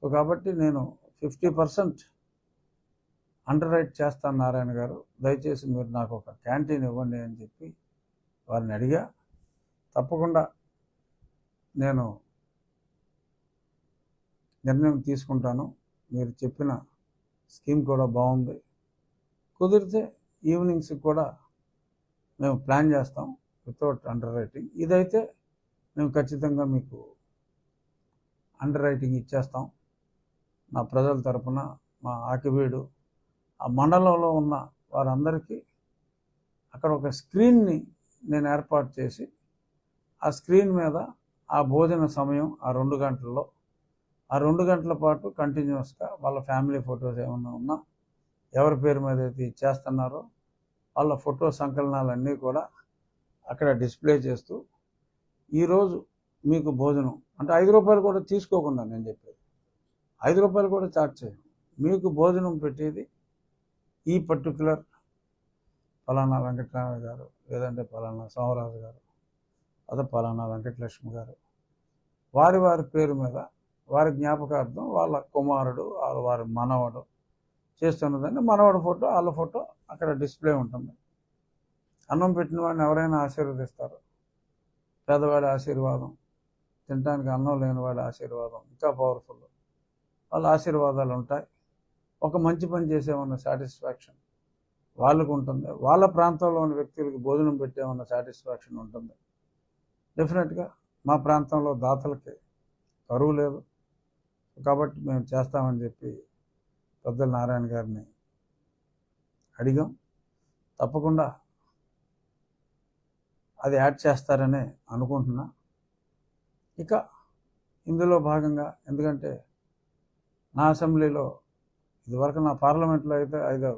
So కాబట్టి నేను 50% under right చేస్తాను నారాయణ గారు, దయచేసి మీరు నాకు ఒక క్యాంటీన్ ఇవ్వండి అని చెప్పి వారిని అడిగా. తప్పకుండా నేను నిర్ణయం తీసుకుంటాను, మీరు చెప్పిన స్కీమ్ కూడా బాగుంది, కుదిరితే ఈవినింగ్స్ కూడా మేము ప్లాన్ చేస్తాం వితౌట్ అండర్ రైటింగ్. ఇదైతే మేము ఖచ్చితంగా మీకు అండర్ రైటింగ్ ఇచ్చేస్తాం. నా ప్రజల తరపున మా ఆకివీడు ఆ మండలంలో ఉన్న వారందరికీ అక్కడ ఒక స్క్రీన్ని నేను ఏర్పాటు చేసి ఆ స్క్రీన్ మీద ఆ భోజన సమయం ఆ 2 గంటల్లో ఆ 2 గంటల పాటు కంటిన్యూస్గా వాళ్ళ ఫ్యామిలీ ఫొటోస్ ఏమన్నా ఉన్నా, ఎవరి పేరు మీద అయితే ఇచ్చేస్తున్నారో వాళ్ళ ఫోటో సంకలనాలన్నీ కూడా అక్కడ డిస్ప్లే చేస్తూ, ఈరోజు మీకు భోజనం అంటే 5 రూపాయలు కూడా తీసుకోకుండా, నేను చెప్పేది 5 రూపాయలు కూడా చార్జ్ చేయను, మీకు భోజనం పెట్టేది ఈ పర్టికులర్ ఫలానా వెంకటరామయ్య గారు, లేదంటే ఫలానా సోమరాజు గారు, అదే ఫలానా వెంకటలక్ష్మి గారు, వారి వారి పేరు మీద వారి జ్ఞాపకార్థం వాళ్ళ కుమారుడు వారి మనవడు చేస్తున్నదని మనవడు ఫోటో వాళ్ళ ఫోటో అక్కడ డిస్ప్లే ఉంటుంది. అన్నం పెట్టిన వాడిని ఎవరైనా ఆశీర్వదిస్తారు. పేదవాడి ఆశీర్వాదం, తినడానికి అన్నం లేని వాడి ఆశీర్వాదం ఇంకా పవర్ఫుల్. వాళ్ళ ఆశీర్వాదాలు ఉంటాయి. ఒక మంచి పని చేసేమన్న సాటిస్ఫాక్షన్ వాళ్ళకు ఉంటుంది. వాళ్ళ ప్రాంతంలో ఉన్న వ్యక్తులకి భోజనం పెట్టేమన్న సాటిస్ఫాక్షన్ ఉంటుంది. డెఫినెట్గా మా ప్రాంతంలో దాతలకి కరువు లేదు కాబట్టి మేము చేస్తామని చెప్పి పెద్దల నారాయణ గారిని అడిగాం. తప్పకుండా అది యాడ్ చేస్తారని అనుకుంటున్నా. ఇక ఇందులో భాగంగా, ఎందుకంటే నా అసెంబ్లీలో ఇదివరకు నా పార్లమెంట్లో అయితే 5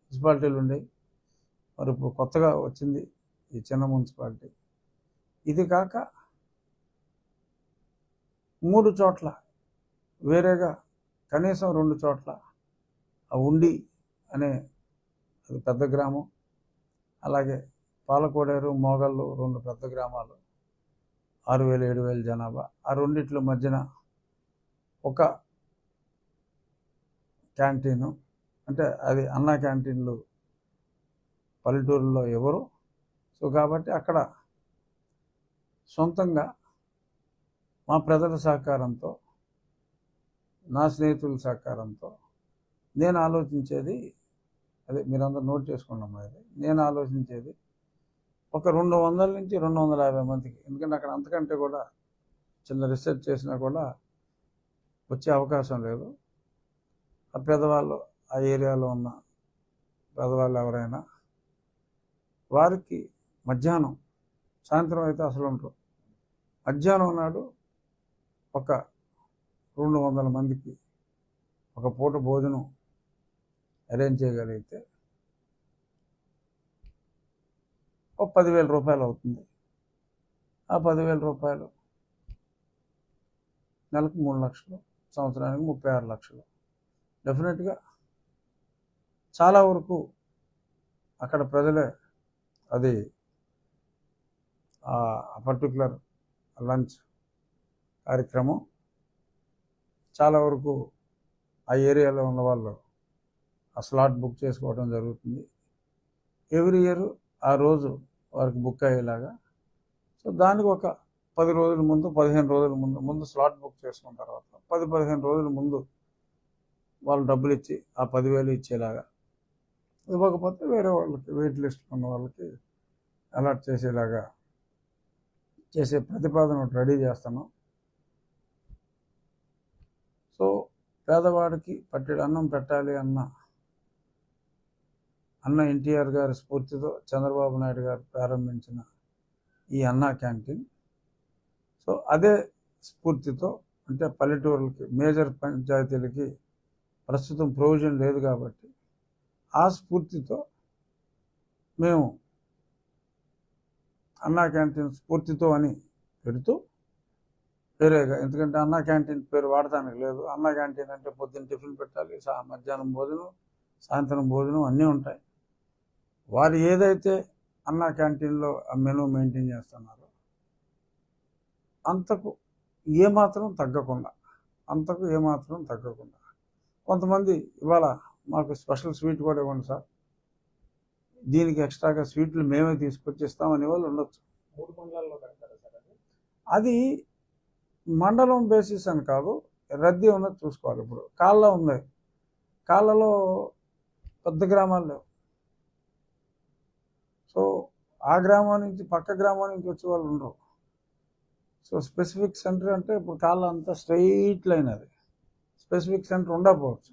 మున్సిపాలిటీలు ఉండేవి, మరి ఇప్పుడు కొత్తగా వచ్చింది ఈ చిన్న మున్సిపాలిటీ. ఇది కాక 3 చోట్ల వేరేగా కనీసం 2 చోట్ల ఆ ఉండి అనే అది పెద్ద గ్రామం, అలాగే పాలకోడేరు, మోగళ్ళు 2 పెద్ద గ్రామాలు, 6,000 7,000 జనాభా. ఆ రెండిట్ల మధ్యన ఒక క్యాంటీను, అంటే అది అన్నా క్యాంటీన్లు పల్లెటూరులో ఎవరు. సో కాబట్టి అక్కడ సొంతంగా మా ప్రజల సహకారంతో, నా స్నేహితుల సహకారంతో నేను ఆలోచించేది అదే, మీరందరూ నోట్ చేసుకున్నాం. అది నేను ఆలోచించేది ఒక 200 నుంచి 250 మందికి, ఎందుకంటే అక్కడ అంతకంటే కూడా చిన్న రీసెర్చ్ చేసినా కూడా వచ్చే అవకాశం లేదు. ఆ పేదవాళ్ళు, ఆ ఏరియాలో ఉన్న పేదవాళ్ళు ఎవరైనా, వారికి మధ్యాహ్నం, సాయంత్రం అయితే అసలు ఉంటారు, మధ్యాహ్నం నాడు ఒక 200 మందికి ఒక పూట భోజనం అరేంజ్ చేయగలిగితే ఒక 10,000 రూపాయలు అవుతుంది. ఆ 10,000 రూపాయలు నెలకు 3 లక్షలు, సంవత్సరానికి 36 లక్షలు. డెఫినెట్గా చాలా వరకు అక్కడ ప్రజలే అది ఆ పర్టికులర్ లంచ్ కార్యక్రమం చాలా వరకు ఆ ఏరియాలో ఉన్న వాళ్ళు ఆ స్లాట్ బుక్ చేసుకోవడం జరుగుతుంది. ఎవ్రీ ఇయర్ ఆ రోజు వారికి బుక్ అయ్యేలాగా. సో దానికి ఒక 10 రోజుల ముందు, 15 రోజుల ముందు స్లాట్ బుక్ చేసుకున్న తర్వాత 10-15 రోజుల ముందు వాళ్ళు డబ్బులు ఇచ్చి ఆ 10,000 ఇచ్చేలాగా, ఇవ్వకపోతే వేరే వాళ్ళకి, వెయిట్ లిస్ట్ ఉన్న వాళ్ళకి అలాట్ చేసేలాగా చేసే ప్రతిపాదన రెడీ చేస్తున్నాం. సో పేదవాడికి పట్టెడు అన్నం పెట్టాలి అన్న ఎన్టీఆర్ గారి స్ఫూర్తితో చంద్రబాబు నాయుడు గారు ప్రారంభించిన ఈ అన్నా క్యాంటీన్, సో అదే స్ఫూర్తితో, అంటే పల్లెటూరులకి, మేజర్ పంచాయతీలకి ప్రస్తుతం ప్రొవిజన్ లేదు కాబట్టి ఆ స్ఫూర్తితో మేము అన్నా క్యాంటీన్ స్ఫూర్తితో అని పెడుతూ వేరేగా, ఎందుకంటే అన్నా క్యాంటీన్ పేరు వాడటానికి లేదు. అన్నా క్యాంటీన్ అంటే పొద్దున్న టిఫిన్ పెట్టాలి, మధ్యాహ్నం భోజనం, సాయంత్రం భోజనం అన్నీ ఉంటాయి. వారు ఏదైతే అన్నా క్యాంటీన్లో ఆ మెనూ మెయింటైన్ చేస్తున్నారో అంతకు ఏమాత్రం తగ్గకుండా అంతకు ఏమాత్రం తగ్గకుండా. కొంతమంది ఇవాళ మాకు స్పెషల్ స్వీట్ కూడా ఇవ్వండి సార్, దీనికి ఎక్స్ట్రాగా స్వీట్లు మేమే తీసుకొచ్చి ఇస్తామనే వాళ్ళు ఉండొచ్చు. 3 మండలాల్లో పెడతారా సార్ అది? అది మండలం బేసిస్ అని కాదు, రద్దీ ఉన్నది చూసుకోవాలి. ఇప్పుడు కాళ్ళ ఉంది, కాళ్ళలో పెద్ద గ్రామాలు లేవు. సో ఆ గ్రామం నుంచి పక్క గ్రామం నుంచి వచ్చే వాళ్ళు ఉండరు. సో స్పెసిఫిక్ సెంటర్ అంటే ఇప్పుడు కాళ్ళ అంతా స్ట్రైట్ లైన్, అది స్పెసిఫిక్ సెంటర్ ఉండకపోవచ్చు.